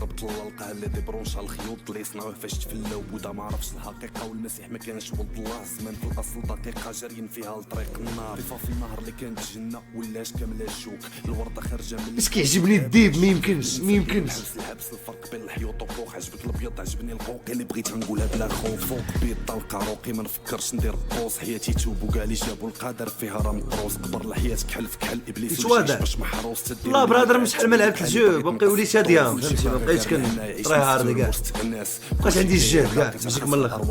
ضربت اللقاء اللي دي برونشا الخيوط اللي يصنعوه فاش تفلا وبودا ما عرفش الحقيقه والمسيح ما كانش ولد الله زمان في الاصل دقيقه جاريين فيها لطريق النار طيفه في النهر اللي كانت جنه ولاش كامله الشوك الورده خارجه من بس كيعجبني الديب ما يمكنش الحبس الفرق بين الحيوط والقوق عجبك الابيض عجبني القوق اللي بغيت نقولها بلا خوف فوق بيض طلقه روقي ما نفكرش ندير بوس حياتي توب وكاع اللي جابوا القدر فيها راه مطروس قبر الحياه كحل في كحل ابليس باش محروس لا برادر مش شحال ما لعبت الجو باقي وليت هاديه فهمتي ما بقيتش كنطري هارد كاع مابقاش عندي الجهد كاع نمسك من الاخر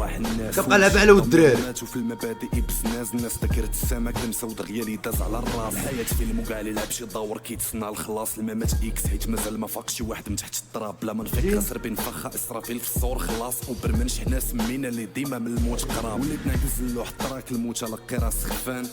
كنبقى نلعب على ود الدراري ماتوا في المبادئ بزناز الناس ذكرت السمك المسود غيالي داز على الراس الحياه فيلم وكاع اللي لعب شي دور كيتسنى الخلاص الممات اكس حيت مازال ما فاق شي واحد من تحت التراب بلا ما نفكر سربين فخا اسرافيل في الصور خلاص وبرمنش حنا سمينا اللي ديما من الموت قراب وليت نعكز اللوح الطراك الموت على قراص خفان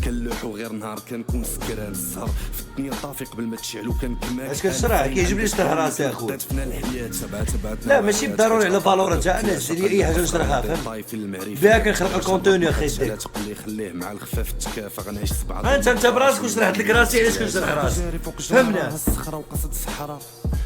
كنلوحو غير نهار كنكون سكران السهر في الدنيا طافي قبل ما تشعلو كنكمل اش كنشرح كيعجبني نشرح راسي اخويا فينا الحياه تبعت لا ماشي بالضروري على فالورانت انا تجري اي حاجه نشرحها فهمت بها كنخلق الكونتوني اخي لا تقول خليه مع الخفاف التكافه غنعيش 7 انت براسك وشرحت لك راسي علاش كنشرح راسي فهمنا الصخره وقصد الصحراء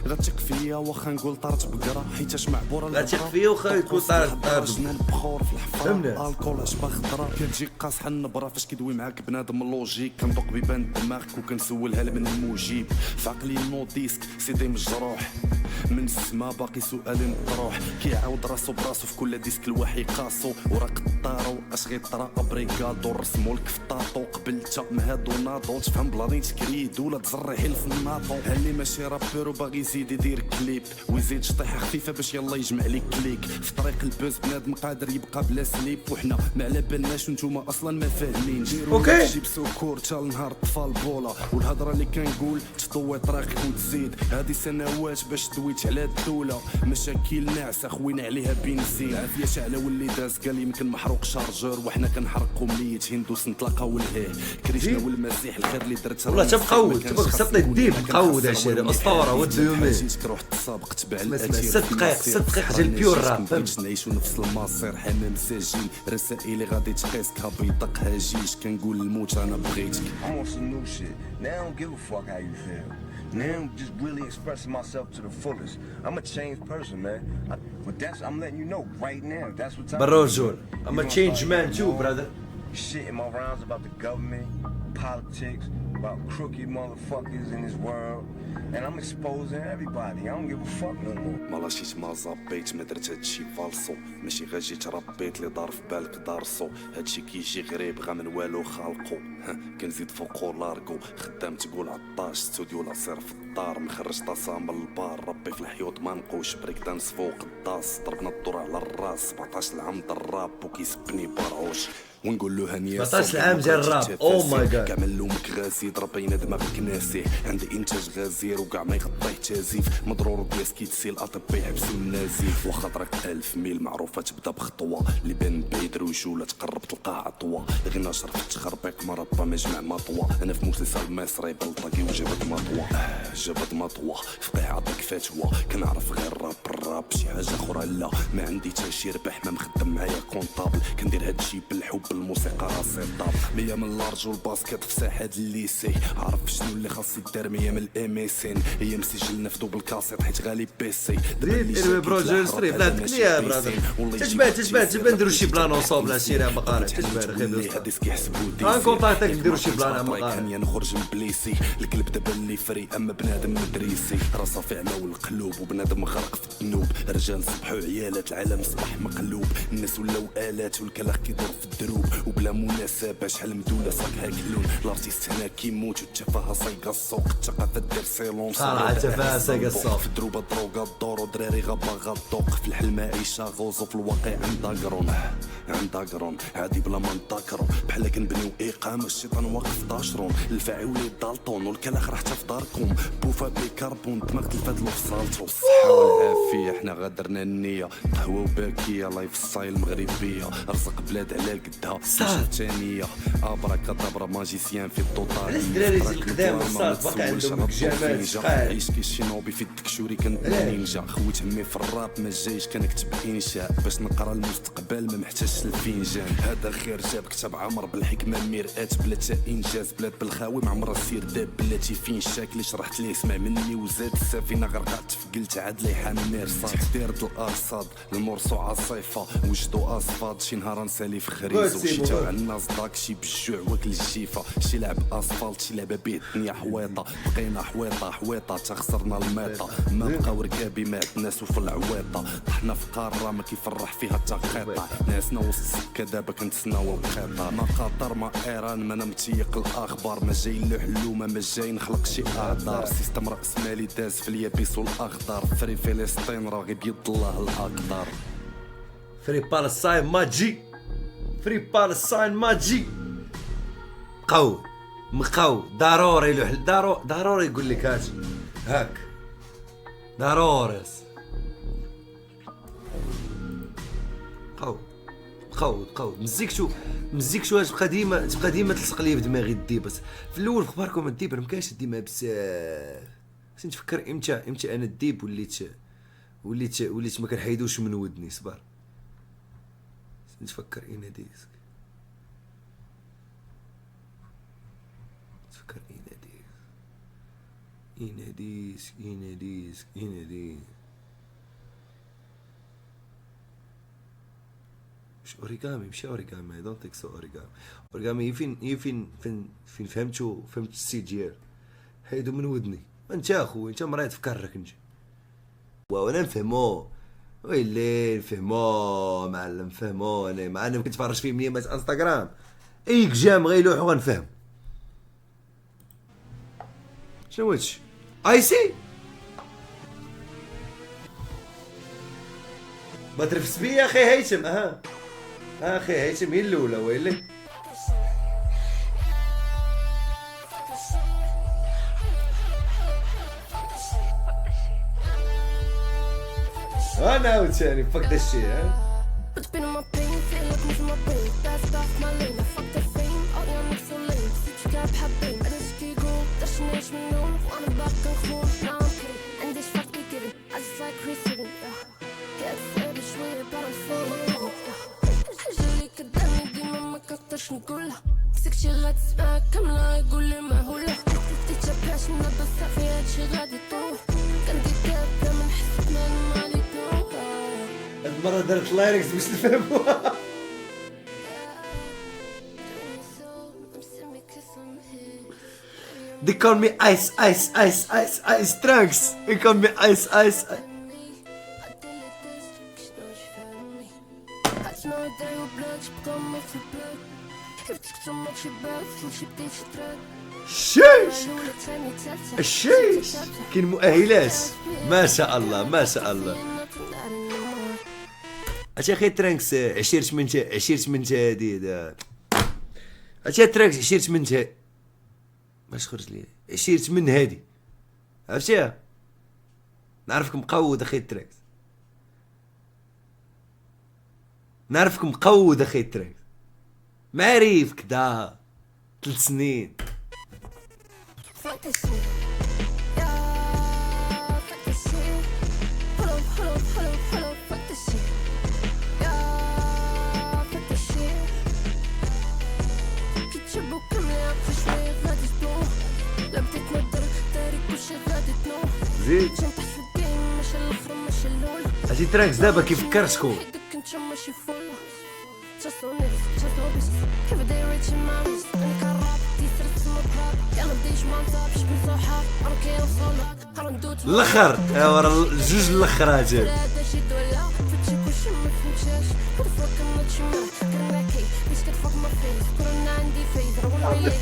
غتثق فيا واخا نقول طارت بقرا حيتاش معبوره غتثق فيا واخا تكون طارت جنان بخور في الحفره فهمنا الكول عشبه خضرا كتجي قاصحه النبره فاش كيدوي معاك بنادم لوجيك كندوق بيبان دماغك وكنسولها من المجيب في عقلي نو ديسك سيدي مجروح من السما باقي سؤال مطروح كيعاود راسو براسو في كل ديسك الوحي قاسو وراك الطارو اش غيطرا ابريكادو رسمو لك في طاطو قبلتا مهادو ناضو تفهم بلاني تكريد ولا تزري حيل في الناطو هاللي ماشي رابور وباغي يزيد يدير كليب ويزيد شطيحه خفيفه باش يلا يجمع لك كليك في طريق البوز بنادم قادر يبقى بلا سليب وحنا ما على بالناش وانتوما اصلا ما فاهمينش اوكي جيب سكور تا نهار طفال بولا والهضره اللي كنقول تطوي طريقك وتزيد هذه سنوات باش دويت على الدوله مشاكل ناعسه خوينا عليها بنزين عافيه شعله واللي داز قال يمكن محروق شارجور وحنا كنحرقوا ميت هندوس نطلقوا الهيه كريشنا والمسيح الخير اللي درت والله تبقود تبقى سطي الديب مقود عشيري اسطوره وديومي تروح تسابق تبع 6 دقائق ديال البيور راب فهمت نعيشوا نفس المصير حمام ساجين رسائلي غادي تقيسك بيطقها جيش كنقول الموت انا بغيتك I'm on some new shit. Now I don't give a fuck how you feel. Now I'm just really expressing myself to the fullest. I'm a changed person, man. But I'm letting you know right now. That's what time. بالرجول I'm a change man too brother. Shit in my rounds about the government, politics, about crooked motherfuckers in this world. And I'm exposing everybody. I don't give a fuck no more. ما لاشيت ما زابيت ما درت هادشي فالصو ماشي غير جيت ربيت لي دار في بالك دارسو هادشي كيجي غريب غا من والو خالقو كنزيد فوقو لاركو خدام تقول عطاش ستوديو لا صير في الدار مخرج طاسه من البار ربي في الحيوط ما نقوش بريك دانس فوق الداس ضربنا الدور على الراس 17 عام دراب وكيسبني برعوش ونقول له هنيا 17 عام ديال الراب او ماي جاد كاع من لومك غاسي ضربينا دماغك ناسيه عندي انتاج غزير وكاع ما يغطيه تازيف مضرور بياس كيتسي الاطباء يحبسوا النازيف واخا طريق 1000 ميل معروفه تبدا بخطوه اللي بين بعيد رجوله تقرب تلقى عطوه غير نشر في التخربيق مربى مجمع مطوه انا في مسلسل مصري بلطقي وجبت مطوه جبت مطوه فقيه عطيك فتوى كنعرف غير الراب شي حاجه اخرى لا ما عندي حتى شي ربح ما مخدم معايا كونطابل كندير هادشي بالحب الموسيقى راسي طاب مية من الارج والباسكيت في ساحه الليسي عارف شنو اللي خاص يدار مية من الاميسين هي مسجلنا في دوبل كاسيت حيت غالي بيسي دابا بروجير ستريب لا تكنيا برادر تجبد نديرو شي بلان اونصوبل هادشي مقارع تجبد خير هاديس كيحسبوا غنكونطاكتك نديرو شي بلان مقارع كان نخرج من بليسي القلب دابا اللي فري اما بنادم مدريسي راسه في عمى والقلوب وبنادم غرق في الذنوب رجال صبحوا عيالات العالم صبح مقلوب الناس ولاو الات والكلاخ كيدور في الدروب وبلا مناسبه شحال مدوله صاكها كلون الارتيست هنا كيموت والتفاهه صايقه السوق الثقافه دير سيلون صراحه التفاهه صايقه السوق في دروبه دروغا الدور ودراري غابا الذوق في الحلم عيشه غوزو في الواقع عندها قرون عادي بلا ما نذاكرو بحال كنبنيو اقامه الشيطان واقف داشرون الفاعي وليد دالطون والكلاخ راه حتى في داركم بوفا بيكربون دماغ تلفاد في صالتو الصحه والعافيه حنا غادرنا النيه قهوه وباكيه لايف ستايل مغربيه رزق بلاد على قد بدها ثانية ابراكادابرا ماجيسيان في التوتال. علاش الدراري القدام الصاد باقي عندهم بيجامات ثقال؟ عيش كي شينوبي في الدكشوري كنت نينجا. خويت عمي في الراب ما جايش كنكتب انشاء باش نقرا المستقبل ما محتاجش الفنجان. هذا خير جاب كتاب عمر بالحكمه مرآة بلا تا انجاز بلاد بالخاوي ما عمرها سير داب بلاتي فين شاك اللي شرحت ليه سمع مني وزاد السفينه غرقات فقلت عاد لي حامر تحضير الارصاد المرصوع عصيفه وجدوا اصفاد شي نهار نسالي في خريزو شي تاع الناس داكشي بالجوع واكل الجيفه شي لعب اسفلت شي لعبه به الدنيا حويطه بقينا حويطه تخسرنا الميطه ما بقاو ركابي مات الناس وفي العويطه طحنا في قاره ما كيفرح فيها التقيطه ناسنا وسط السكه دابا كنتسناو القيطه ما قطر ما ايران ما انا متيق الاخبار ما جاي لحلومه ما جاي نخلق شي اعذار سيستم راس مالي داز في اليابس والاخضر فري فلسطين راه غير بيد الله الاقدر. فري بالستاين ماجي فري بالستاين ماجي مقاو ضروري له ضروري يقول لك هاك ضروري بقاو مزيكتو تبقى ديما تلصق لي في دماغي الديب. بس في الاول في اخباركم الديب انا مكانش ديما بزاف خصني نتفكر امتى انا الديب وليت ما كنحيدوش من ودني. صبر نتفكر ديسك مش اوريغامي اي دونت ثينك سو اوريغامي فين فهمت السجير حيدو من ودني. انت اخويا انت مريض في كرك نجي وانا نفهمو ويلي نفهمو معلم نفهمو انا مع اني كنتفرج فيه 100 مات انستغرام ايك جام غير يلوحو غنفهم شنو هادشي اي سي ما ترفس بيا اخي هيثم اخي هيثم هي الاولى ويلي انا وثاني فك دا الشيء نقولها سكتي غتسمع كاملة يقول لي ما هو لا تتبعش نبص في هادشي غادي يطوح كندير دابا من حسب ما مالي تنوح. هاد المرة درت لايركس باش نفهموها. They call me ice trunks. They call me ice. الشيش كاين مؤهلات ما شاء الله. اش اخي ترانكس عشيرت من هادي اش ترانكس عشيرت من باش خرج لي عشيرت من هادي عرفتيها نعرفك مقود اخي ترانكس معريف كدا 3 سنين زيد هادي ترانكس دابا كيفكر شكون الاخر ورا جوج الاخرات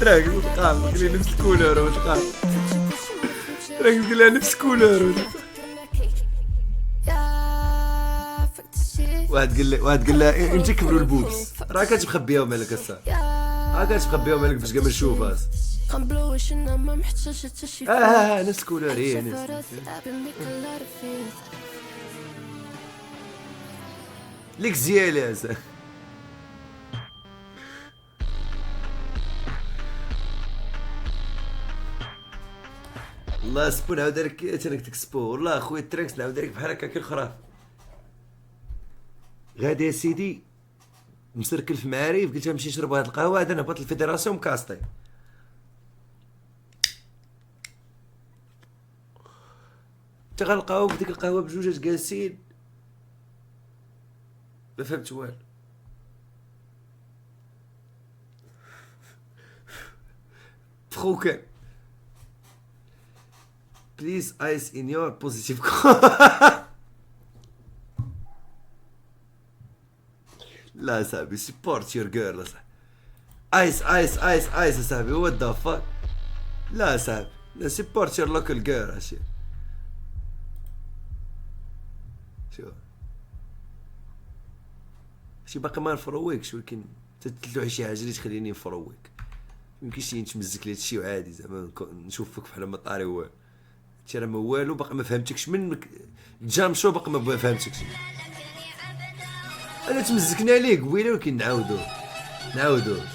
تراك وتقام قال نفس الكولور وتقام تراك قال نفس الكولور واحد قال لها انت كبروا البوبس راه كتخبيهم عليك الصا باش كاع ما نشوفها نفس الكولور هي نفس ليك زيالة والله سبو نعاود لك تنكتك سبو والله اخويا التريكس نعاود لك بحال هكا كي الخراف. غادي يا سيدي مسركل في معاريف قلت نمشي نشرب هاد القهوه هذا نهبط الفيدراسيون مكاسطي. انت غنلقاو بديك القهوه بجوجات جالسين ما فهمت والو. خوكا بليز ايس ان يور بوزيتيف. لا صاحبي سبورت يور جيرل صاحبي. ايس ايس ايس ايس صاحبي وات ذا فاك. لا صاحبي لا سبورت يور لوكال جيرل. هادشي شي باقي ما نفرويكش ولكن تتلوح شي حاجه اللي تخليني نفرويك. ميمكنش نتمزك لهادشي وعادي زعما نشوفك بحال ما طاري والو. هادشي راه ما والو باقي ما فهمتكش منك جام شو باقي ما فهمتكش. انا تمزكنا عليه قبيله ولكن نعاودو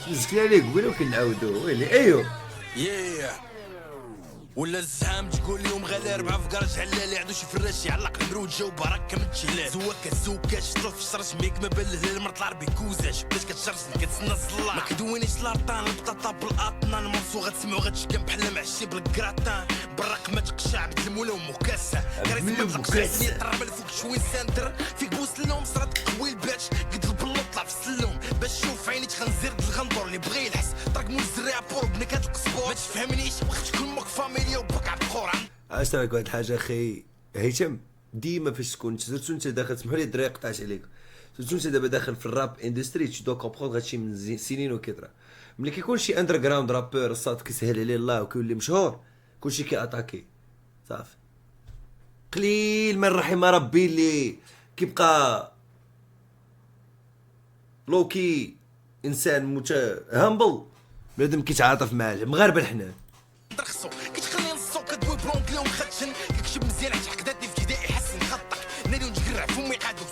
تمزكنا عليه قبيله ولكن نعاودو ويلي ايوا ولا الزعام تقول لهم غالي 4 في كراج علالي عندو شي فراش يعلق المرود جاو بركه من الجلال زواكا زوكاش طلع في الشرش ميك ما بان الهلال مرت العربي كوزاش بداش كتشرسن كتسنى الزلا ما كدوينيش لارطان البطاطا بالاطنان المرسو غتسمعو غتشكم بحال معشي بالكراتان بالرق ما تقشع عبد المولى ومكاسه كريس ما تلقش عزني طرب الفوق شوي سنتر فيك بوس اللوم صرات قوي الباتش قد البلو طلع في السلوم باش شوف عيني تخنزير الغندور اللي بغى يلحس طرق مول الزريعه بور بنك هاد القصبور ما تفهمنيش وقت كل مك فاميليا وبك عبد القران. عرفت لك واحد الحاجه اخي هيثم ديما فاش تكون سيرتو انت داخل سمحوا لي الدراري قطعت عليك سيرتو انت دابا داخل في الراب اندستري تو دو كومبروندر هادشي من سنين وكيطرا. ملي كيكون شي اندر جراوند رابور الصاد كيسهل عليه الله وكيولي مشهور كلشي كياتاكي صافي. قليل من رحم ربي اللي كيبقى لوكي انسان هامبل بنادم كيتعاطف مع المغاربه الحنان. ترخصو كتخلي نصو كدوي برونكلي ومخدشن كيكتب مزيان عاد حقداتني في جدائي يحسن خطك نادي ونجرع فمي قادو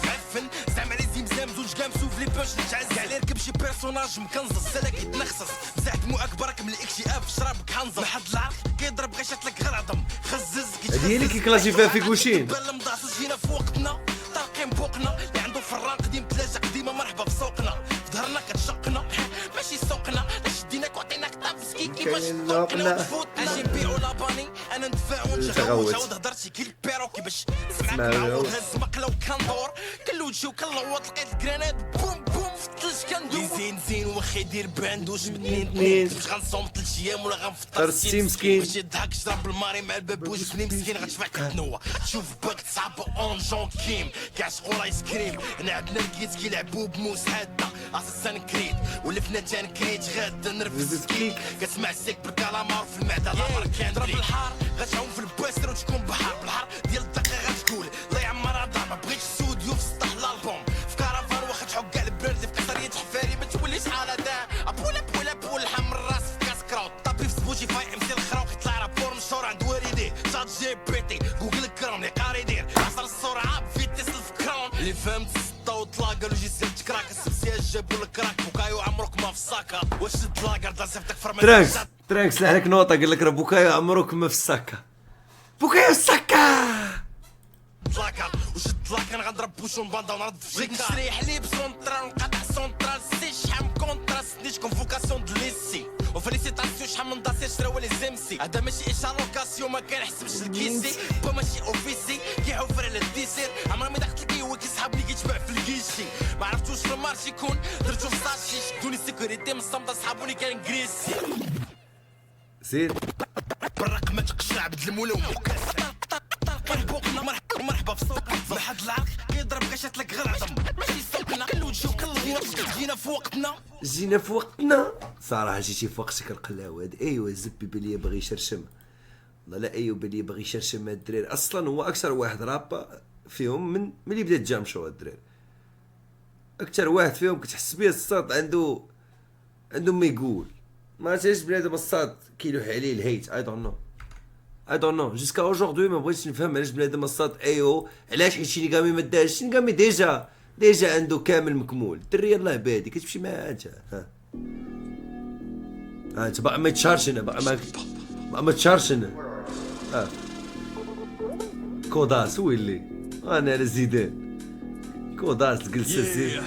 معفن زعما على زمزام زوج كامسو في لي باش نتعز عليه ركب شي بيرسوناج مكنزص سلاك يتنخصص مساحة دموعك برك من الاكتئاب شرابك حنظر لحد العرق كيضرب غير شاتلك غير عظم خزز هادي هي اللي كيكلاشي فيها في كوشين. بلا مضاعف جينا في وقتنا طارقين بوقنا اللي عنده فران قديم تلاجة قديمه مرحبا في سوقنا في ظهرنا كتشقنا ماشي سوقنا شديناك وعطيناك طابسكي كيفاش سوقنا وتفوتنا اجي نبيعو لاباني انا ندفع ونتغوت عاود هضرتي كي البيروكي باش نسمعك معود هز مقله وكندور كلوتشي وكنلوط لقيت الكرانات بوم بوم في الثلج كندوب زين واخا يدير باندوش بدنين باش غنصوم 3 ايام ولا غنفطر 60 مسكين باش يضحك شرب الماري مع البابوش بني مسكين غتشبع تتنوى تشوف باك تصعب اون جون كيم كيعشقو الايس كريم انا عندنا الكيت كيلعبو بموس حاده اساسا كريت ولفنا تان كريت غادا نرفز كيك كتسمع السيك بالكالامار في المعده الامر كان ضرب الحار غتعوم في البويستر وتكون بحر بالحر ديال الدقيقه غتقول لا يعمرها دار ما بغيتش ستوديو في سطح الالبوم في كرافان واخا تحك كاع البرد في قصريه حفاري ما توليش على دا ابولا بولا بول حم الراس في كاس كراود طابي في سبوتيفاي امسي الخراوق يطلع رابور مشهور عند والديه شات جي بي تي جوجل كروم اللي قاري يدير عصر السرعه فيتيس الفكرون اللي فهمت سطا وطلاقه لوجيسيال تكراك السبسيه جابوا لك راك بوكايو عمرك ما في الساكا واش تطلاقه راه صيفطك فرمان ترانكس لك نوطه قال لك راه بوكايو عمرك ما في الساكا بوكايو الساكا طلاقه وش طلاقه انا غنضرب بوشون باندا ونرد في جيك نشري حليب سونترال نقطع سونترال سي شحال من كونتراست نيش كونفوكاسيون د ليسي وفيليسيتاسيون شحال من داسي شراو لي زيمسي هذا ماشي اشالوكاسيون ما كنحسبش الكيسي با ماشي اوفيسي كيحوفر على الديسير عمري ما دخلت الكيوي كيسحبني كيتباع في الكيشي ما عرفتوش في المارشي يكون درتو في ساشي شدوني سيكوريتي من الصمده صحابوني كان كريسي زيد بالرق ما تقشع عبد المولى ومكاسه بوقنا مرحبا في سوقنا لحد العرق كيضرب كاشات لك غير عظم ماشي سوقنا كلوتشي وكنلوط جينا في وقتنا صراحه جيتي في وقتك القلاوه ايوا الزبي بلي باغي يشرشم والله لا ايوا بلي باغي يشرشم هاد الدراري اصلا هو اكثر واحد رابا فيهم من ملي بدات جامشو هاد الدراري اكثر واحد فيهم كتحس بيه الصاد عنده ما يقول ما عرفتش بنادم الصاد كيلوح عليه الهيت اي دون نو جوسكا اوجوردي ما بغيتش نفهم علاش بنادم الصاد ايو علاش حيت شينيغامي ما داش شينيغامي ديجا عنده كامل مكمول الدري الله بادي كتمشي معاه انت انت باقي ما تشارشنا باقي ما تشارشنا كوداس هو اللي انا على زيدان كوداس جلسه زيد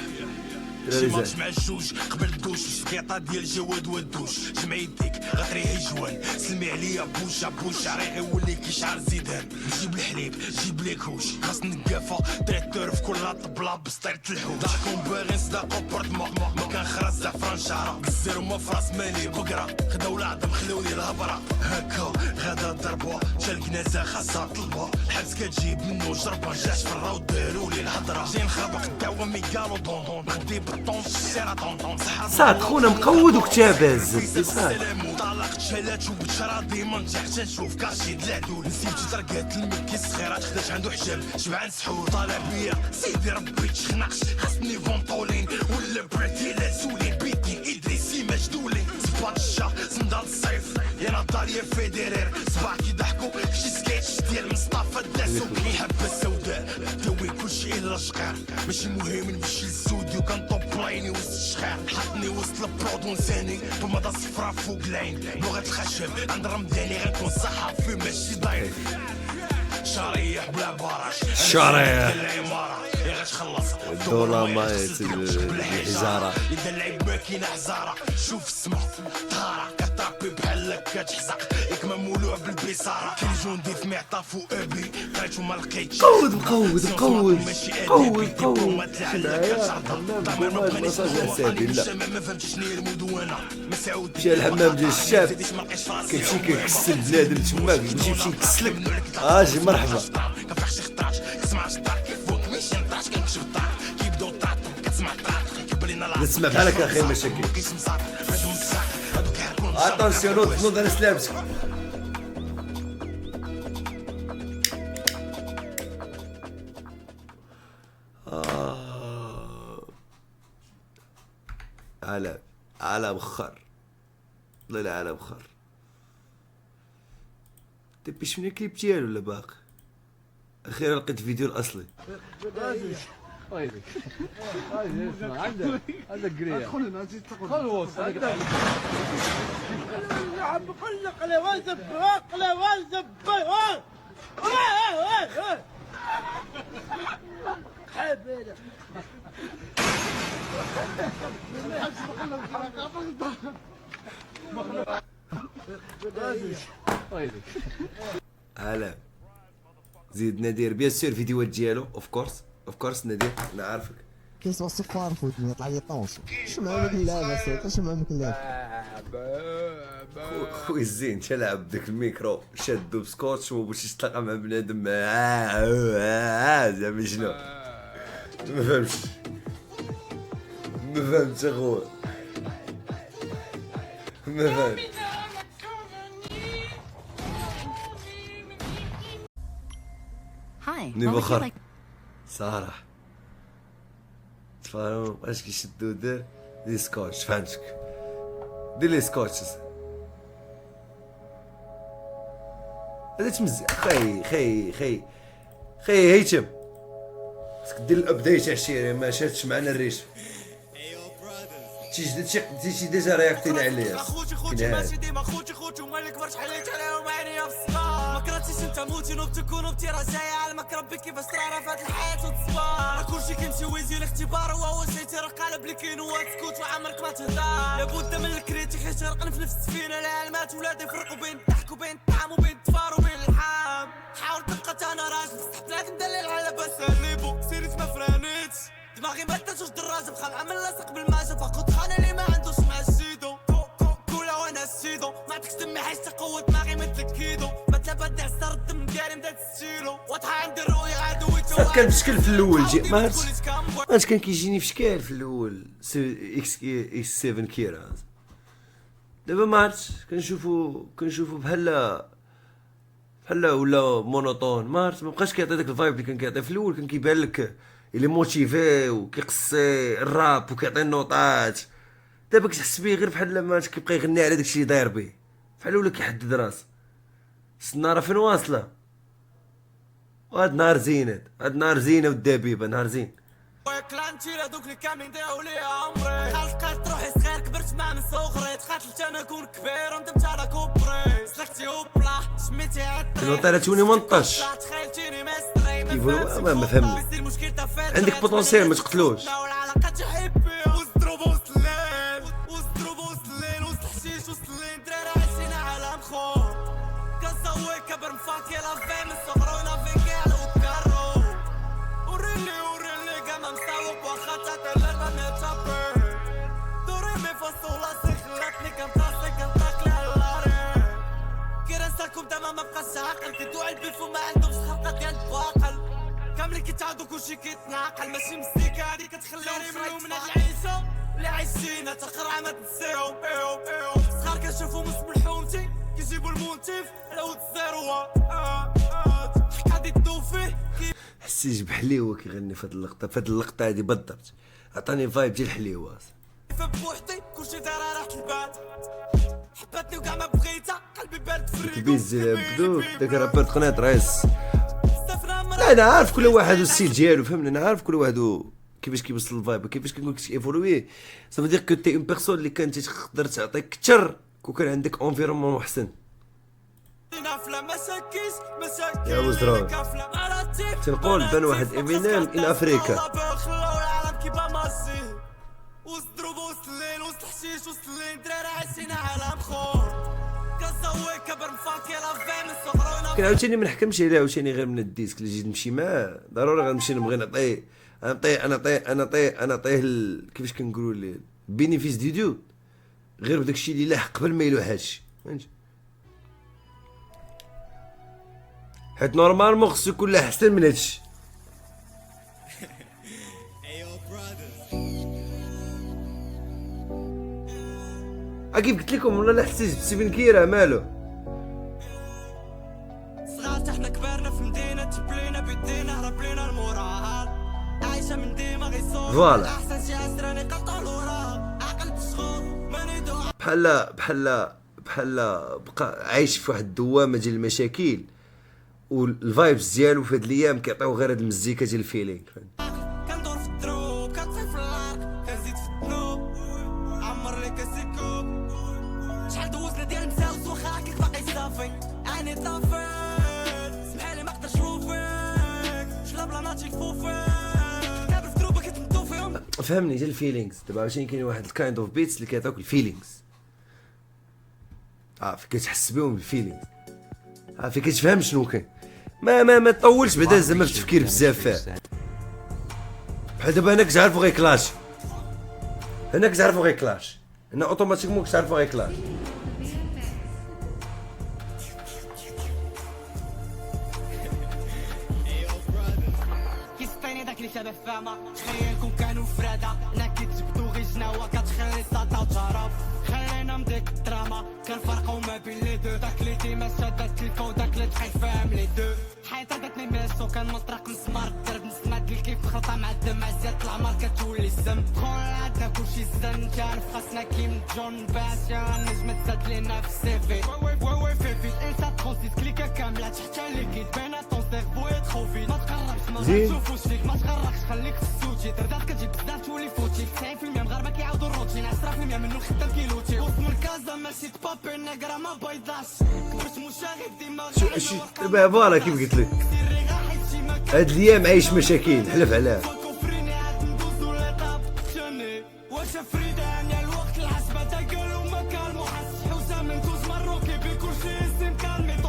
شي ماتش مع الجوج قبل الدوش الشقيطه ديال جواد ودوش جمع يديك غطري هجوان سلمي عليا بوشا بوشا راه غيولي كيشعر زيدان جيب الحليب جيب لي كوش خاص نقافه تريتور في كل طبله بسطيره الحوش داكم باغي نصدقو بورتمون ما كان خراس زعفران شعره قزر وما فراس مالي بقره خداو العظم خلوني الهبره هكا غدا ضربه شال كنازه خاصها طلبه الحبس كتجيب منو جربه جاش في الراو دارولي الهضره جاي نخربق الدعوه ميكالو دون غدي بالطون الشارع طون صاد خونا مقود وكتابه الزب طلقت شالات وبشرا ديما نجح تنشوف كاشي دلعدول نسيت طرقات المكي الصغيرات خدات عنده حجاب شبعان سحور طالع بيا سيدي ربي تشخنقش خاصني فونطولين ولا براتي لا سولين بيتي ادريسي مجدولين سباط الشا صندال الصيف يا نضال يا فيديرير صباح كيضحكوا شي سكيتش ديال مصطفى الداسوكي حبه السوداء دوي كلشي الا الشقير ماشي مهم نمشي للستوديو كنطوب بلايني وسط الشخير حطني وسط البرود ونساني بمضى صفرا فوق العين لغه الخشب عند رمضاني غنكون صحافي ماشي ضعيف شريح بلا براش شريح العماره يا غتخلص الدولامات الحجاره اذا اللعب ما كاين حزاره شوف السما طارق كطابي بحال هكا تحزق ياك ما مولوع بالبيصاره كاين جندي في معطاف وابي قريت وما لقيتش قود مقود مقود ماشي قود قود ما فهمتش شنو هي المدونه مسعود مشى الحمام ديال الشاب كيمشي كيكسل بنادم تماك يمشي يكسلك اجي مرحبا كنفرح شي خطرات كتسمع شطار كيفوت ماشي نطاش كنكتب الطاق كيبداو طاطم كتسمع طاق كيبرينا لا نسمع بحال هكا اخي مشاكل اتونسيون نوض انا سلامتك على بخار والله لا على بخار تبيش من الكليب ديالو ولا باقي اخيرا لقيت الفيديو الاصلي عندك قريه خلنا نزيد خلص عم بقلق على وزب على وزب حبيبي هلا زيد نادير بيان سور فيديوهات ديالو اوف كورس نادير انا عارفك كيسمع الصفار فوتني يطلع لي طونس شو معاك اللعبه سير شو معاك اللعبه خويا الزين تلعب بداك الميكرو شادو بسكوتش وما بغيتش تلاقى مع بنادم زعما شنو ما فهمتش اخويا ما فهمت نيفو خر صراحة تفاهم اش كيشدو دير لي سكوتش فهمتك دير لي سكوتش هذا تمزي خي هيثم خاصك دير الابديت عشيري ما شاتش معنا الريش تيجي ديجا رياكتينا عليا خوتي ماشي ديما خوتي ومالك كبرت حليت عليهم عينيا في الصغار ما كرهتيش انت موتي نوبتك كنوبتي راه جايه على ما كربي كيفاش ترى في هاد الحياه وتصبر كلشي كيمشي ويزي الاختبار وهو شي تيرا قالب لي كاين هو تسكت وعمرك ما تهضر لابد من الكريتي حيت غرقنا في نفس السفينه العلمات ولاد يفرقوا بين الضحك وبين الطعم وبين التفار وبين اللحام حاول تبقى انا راجل سحبت لك ندلل على بساليبو سيريت ما فرانيتش دماغي ما داتوش دراجه بخا العمل لاصق بالماجه فقط خانه اللي ما عندوش مع الشيدو كولا وانا الشيدو ما عندكش دمي حيت تقوى دماغي مثل كيدو ما تلبد عصر الدم ديالي مدات السيلو واضحه عندي الرؤيه عدوي صافي كان بشكل في الاول جي ما عرفتش كان كيجيني في شكال في الاول اكس 7 كيرا دابا ما عرفتش كنشوفو بحال ولا مونوطون ما عرفتش ما بقاش كيعطي داك الفايب اللي كان كيعطي في الاول كان كيبان لك اللي موتيفي وكيقصي الراب وكيعطي النوطات دابا كتحس بيه غير بحال ما كيبقى يغني على داكشي اللي داير بيه بحال ولا كيحدد راسو السناره فين واصله وهاد نهار زين والدبيبه نهار زين كلانتي هذوك اللي كاملين داو لي عمري خلقت روحي صغير كبرت مع من صغري تخاتلت انا نكون كبير وندمت على كوبري سلكتي هوبلا سميتي عطري لو طلعتوني ما نطش تخيلتيني مستري كيقولوا ما فهمني. عندك بوتونسيال ما تقتلوش. والعلاقة تحبي وسط دروب وسط الليل وسط دروب وسط الليل وسط الحشيش وسط الليل دراري عايشين عالم خور كنصوي كبر مفاكي لا في من الصغر ونافيكي على وتكرو وريلي كما مساوق واخا تاتلر ما نتشابر دوري مي فاصولاسي خلاتني كنطاسي كنطاقلي على اللاري كيرنساكم داما مبقاش عاقل كيدوع البيف وما عندهمش خلقة ديال الباقل كاملين كيتعاودو كلشي كيتناقل ماشي مزيكا هادي كتخليهم يملو من هاد العيشة اللي عايشينها تقرع ما تنساهم صغار كنشوفو مسملحومتي كيجيبو المونتيف على ود الزيروات غادي تدوب فيه حسيت بحليوه كيغني في هاد اللقطه هادي بالضبط. عطاني فايب ديال الحليوه. بوحدي كلشي دار راحة البال حباتني وكاع ما بغيتها قلبي بارد فريكو بيز بدو داك رابر قناط رئيس. لا انا عارف كل واحد والستيل ديالو فهمني. انا عارف كل واحد كيفاش كيوصل الفايب كيفاش كنقول لك ايفولوي. صافي دير كو تي اون بيرسون اللي كانت تقدر تعطيك اكثر كون كان عندك انفيرونمون محسن. يا وزران تنقول بان واحد امينيم ان افريكا وسط دروب وسط الليل وسط الحشيش وسط الليل دراري عايشين عالم خور كنصوي كبر مفاكي لا في من الصغر كان عاوتاني ما نحكمش عليه عاوتاني غير من الديسك اللي جيت نمشي معاه ضروري غنمشي نبغي نعطيه كيفاش كنقولوا ليه بينيفيس دي دو غير بداك الشيء اللي لاحق قبل ما يلوح هادشي فهمتي. حيت نورمالمون خصو يكون لا احسن من هادشي. كيف قلت لكم والله لا حسيت بستيفن كيرا مالو صغار حنا كبرنا في مدينة تبلينا بيدينا هرب لينا المورال عايشة من ديما غيصور فوالا احسن شي عسراني قطع الورا عقل تشغل ماني دو بحال بقى عايش في واحد الدوامه ديال المشاكل والفايبس ديالو في هاد الايام كيعطيو غير هاد المزيكا ديال الفيلينغ. كندور في الدروب كنطفي في الارض كنزيد في الذنوب عمر لي كاسيكو شحال دوزنا ديال المساوس واخا هكاك باقي صافي عيني طافيت سمحيلي ما نقدرش نوفيك شلاب لا ناتي فوفيك كابل في دروبك كتمدو فيهم فهمني ديال الفيلينغز. دابا عاوتاني كاين واحد الكايند اوف بيتس اللي كيعطيوك الفيلينغز فين كتحس بهم بالفيلينغز فين كتفهم شنو كاين. ما تطولش بعدا زعما في التفكير بزاف فيه. بحال دابا هنا كتعرفو غير كلاش هنا كتعرفو غير كلاش هنا اوتوماتيكمون كتعرفو غير كلاش. كيسطيني داك اللي شبه فاهمة تخيلكم كانوا فرادة انا كيتجبدو غير جناوة كتخلي ساطا وتشرف خلينا مديك الدراما كنفرقو ما بين لي دو داك اللي ديما شاد التليفون وداك اللي تحيد فاهم لي دو حيطة داتني ميسو كان مطرق مسمار الدرب نسمات اللي كيف خلطة مع الدم عزيات العمر كتولي السم دخول عندنا كلشي زن كان فخاصنا كيم جون باشا نجم تزاد لينا في السيفي وي في الانسان ترونسيس كليكا كاملة حتى اللي كيتبان طون سيرفو يتخوفي ما تقربش ما تشوفوش فيك ما تغرقش خليك في السوتي تردات كتجيب بزاف تولي فوتي 90% مغاربة كيعاودو الروتين 10% منو الخدام كيلوتي وسط مركزة ماشي تبابي نقرا ما بيضاش كبرت مشاغب ديما فوالا كيف قلت لك هاد الايام عايش مشاكل حلف عليها.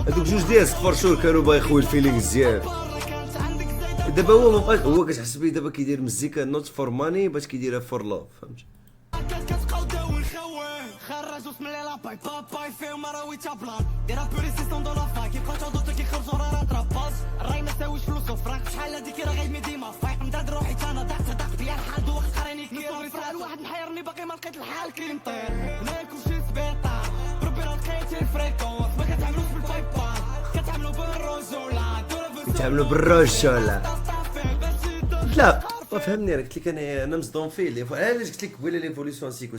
هادوك جوج ديالك فور شور كانوا باغي يخوي الفيلينغز ديالو. دابا هو مابقاش هو كتحس بيه دابا كيدير مزيكا نوت فور ماني باش كيديرها فور لوف فهمتي. خرجوا اسم لي لاباي باباي فيهم راوي تابلان دي رابوري سيستون دو لافا كيبقاو تاودو كيخرجوا راه تراباز الراي ما ساويش فلوسو فراك شحال هاديك راه غيمي ديما فايق مداد روحي انا ضاق بيا الحال دوق قراني كيرا فرال واحد محيرني باقي ما لقيت الحال كي نطير هنا كلشي سبيطار بربي راه لقيت الفريكونس ما كتعملوش بالباي بال كتعملوا بالرجوله كتعملوا بالرجوله لا فهمني راه قلت لك انا مصدوم فيه علاش قلت لك قبيله ليفوليسيون سيكو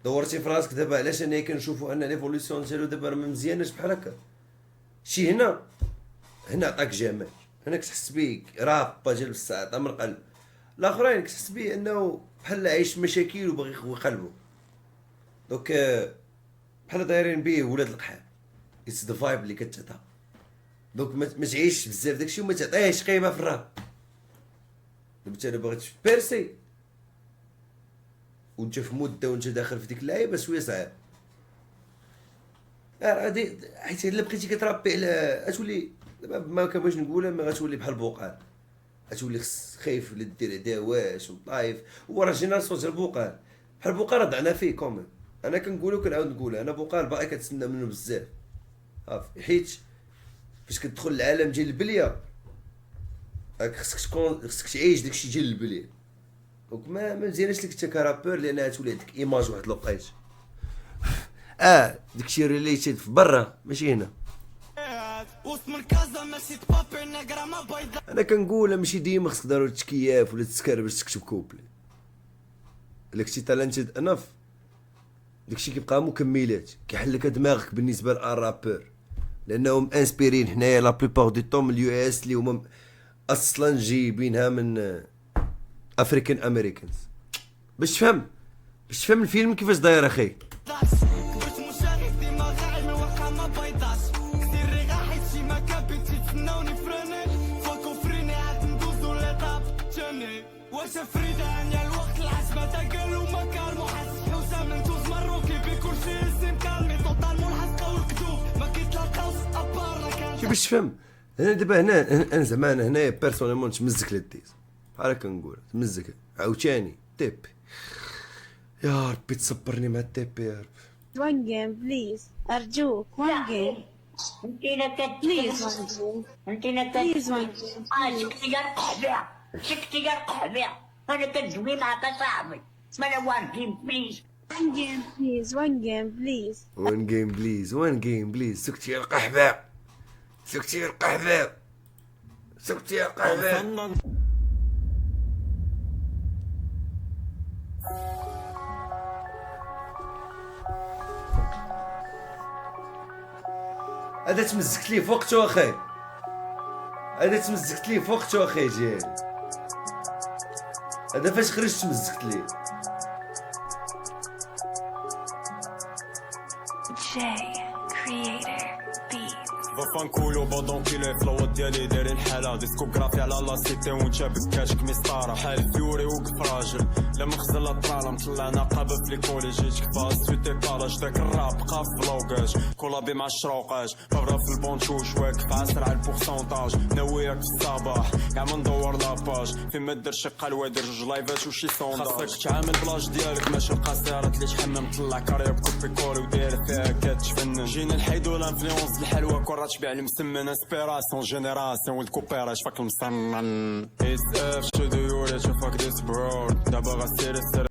دورتي في راسك دابا علاش انا كنشوفوا ان ليفوليسيون ديالو دابا ما مزياناش بحال هكا. شي هنا عطاك جمال هنا كتحس بيه رابا ديال الساعه من القلب. الاخرين كتحس بيه انه بحال عايش مشاكل وباغي يخوي قلبه دوك بحال دايرين بيه ولاد القحال اتس ذا فايب اللي كتعطى. دونك ما تعيش بزاف داكشي وما تعطيهش قيمه في الراب. دابا انت باغي تبيرسي وانت في مده وانت داخل في ديك اللعيبه شويه صعيب. غادي حيت الا بقيتي كترابي على غتولي دابا ما كنبغيش نقولها، ما غتولي بحال البوقال، غتولي خايف لا دير عداواش وطايف. هو راه جينا صوت البوقال بحال البوقال راه ضعنا فيه كومين. انا كنقولو كنعاود نقولها، انا بوقال باقي كنتسنى منه بزاف صافي، حيت فاش كتدخل العالم ديال البليه خصك تعيش داكشي ديال البليه. دونك ما مزياناش لك انت كرابور، لان غتولي عندك ايماج واحد الوقيته داكشي ريليتد في برا ماشي هنا. وسط من كازا ماشي تبابي نقرا ما بيضا. انا كنقولها ماشي ديما خصك ضروري تكياف ولا تسكر باش تكتب كوبلي. الا كنتي تالنتد انف داكشي كيبقى مكملات، كيحل لك دماغك بالنسبه للرابور، لانهم انسبيرين حنايا لا بليبار دو طون من اليو اس اللي هما اصلا جايبينها من افريكان امريكانز. باش تفهم الفيلم كيفاش داير اخي. كنت مشارك ديما غاعي الواقع ما بيضاش. كثير ريغا حيت شي ما كابيتي تسناوني فراني فوكو فريني عاد ندوزو ليطاب جاني. واش فريدة انيا الوقت العزمة تا قالو ما كان محس حوسة من توز مروكي بكلشي اسم كالمي توطال ملحق والكذوب ما كيتلاقاوش ابار كان. شي باش تفهم هنا دابا انا زعما انا هنايا بيرسونيلمون تمزك للديز بحال هكا نقول تمزك عاوتاني تيبي. يا ربي تصبرني مع التيبي يا ربي. One game please أرجوك one game please one game please one game. سكتي يا القحبة سكتي يا القحبة أنا كنجوي معك صاحبي اسمها وان جيم بليز. One game please one game please. وان جيم بليز وان جيم بليز. سكتي يا القحبة سكتي يا القحبة سكتي يا القحبة. هذا تمزكت ليه في وقته اخي، هذا تمزكت ليه في وقته اخي جيل. هذا فاش خرجت تمزكت ليه. فان كولو بادون كيلي فلوات ديالي دايرين حالة ديسكوغرافي على لا سيتي ونشابك كاشك مسطارة حال فيوري وقف راجل لا مخزن لا طرالة مطلعنا قابة في ليكولي جيتك فاس سويتي طالاش داك الراب بقى في فلوكاج كولابي مع الشروقاج بغرا في البونشوش واقف عاسر على البورسونتاج ناوياك في الصباح كاع ما ندور لاباج فين ما دير شي قلوة دير جوج لايفات وشي سونداج خاصك تعامل بلاج ديالك ماشي القصيرات اللي تحمم طلع كارير بكوبي كولي وداير فيها كتفنن جينا نحيدو لانفلونس الحلوة كرة تبيع المسمن انسبيراسيون جينيراسيون ولد كوبيراش فاك المصنن اس اف شدو يوري شوفك ديس برود دابا غسير السر